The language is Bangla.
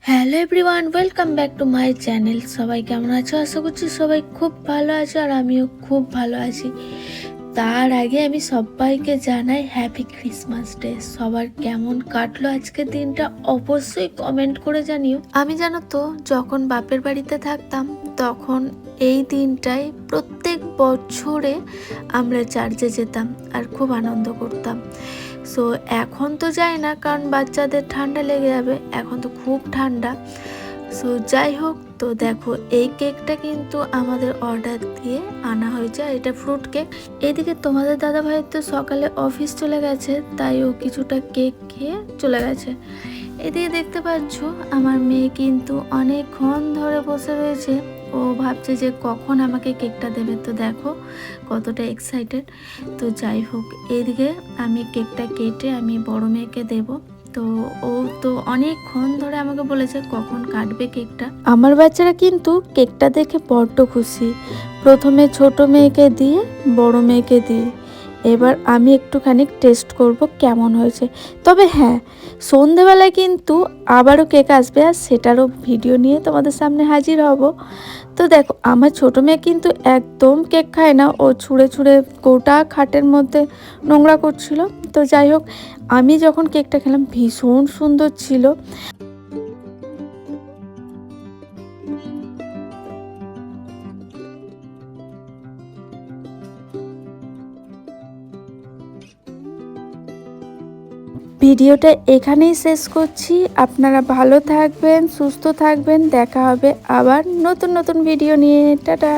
Hello everyone, welcome back to my channel. সবাই কেমন আছো? আশা করছি সবাই খুব ভালো আছো আর আমিও খুব ভালো আছি। তার আগে আমি সবাইকে জানাই হ্যাপি ক্রিসমাস ডে। সবার কেমন কাটলো আজকের দিনটা অবশ্যই কমেন্ট করে জানিও। আমি জানো তো, যখন বাপের বাড়িতে থাকতাম তখন এই দিনটাই প্রত্যেক বছরে আমরা চার্চে যেতাম আর খুব আনন্দ করতাম। সো এখন তো যাই না, কারণ বাচ্চাদের ঠান্ডা লেগে যাবে, এখন তো খুব ঠান্ডা। সো যাই হোক, তো দেখো এই কেকটা কিন্তু আমাদের অর্ডার দিয়ে আনা হয়েছে, এটা ফ্রুট কেক। এদিকে তোমাদের দাদা ভাইয়ের তো সকালে অফিস চলে গেছে, তাই ও কিছুটা কেক খেয়ে চলে গেছে। এদিকে দেখতে পাচ্ছ আমার মেয়ে কিন্তু অনেকক্ষণ ধরে বসে রয়েছে, ও ভাবছে যে কখন আমাকে কেকটা দেবে। তো দেখো কতটা এক্সাইটেড। তো যাই হোক, এইদিকে আমি কেকটা কেটে আমি বড় মেয়েকে দেব। তো ও তো অনেকক্ষণ ধরে আমাকে বলেছে কখন কাটবে কেকটা। আমার বাচ্চারা কিন্তু কেকটা দেখে বড্ড খুশি। প্রথমে ছোট মেয়েকে দিয়ে বড় মেয়েকে দিয়ে এবার আমি একটুখানি টেস্ট করব কেমন হয়েছে। তবে হ্যাঁ, সন্ধেবেলায় কিন্তু আবারও কেক আসবে আর সেটারও ভিডিও নিয়ে তোমাদের সামনে হাজির হব। তো দেখো আমার ছোটো মেয়ে কিন্তু একদম কেক খায় না, ও ছুঁড়ে ছুঁড়ে গোটা খাটের মধ্যে নোংরা করছিল। তো যাই হোক, আমি যখন কেকটা খেলাম ভীষণ সুন্দর ছিল। ভিডিওটা এখানেই শেষ করছি। আপনারা ভালো থাকবেন, সুস্থ থাকবেন। দেখা হবে আবার নতুন নতুন ভিডিও নিয়ে। টাটা।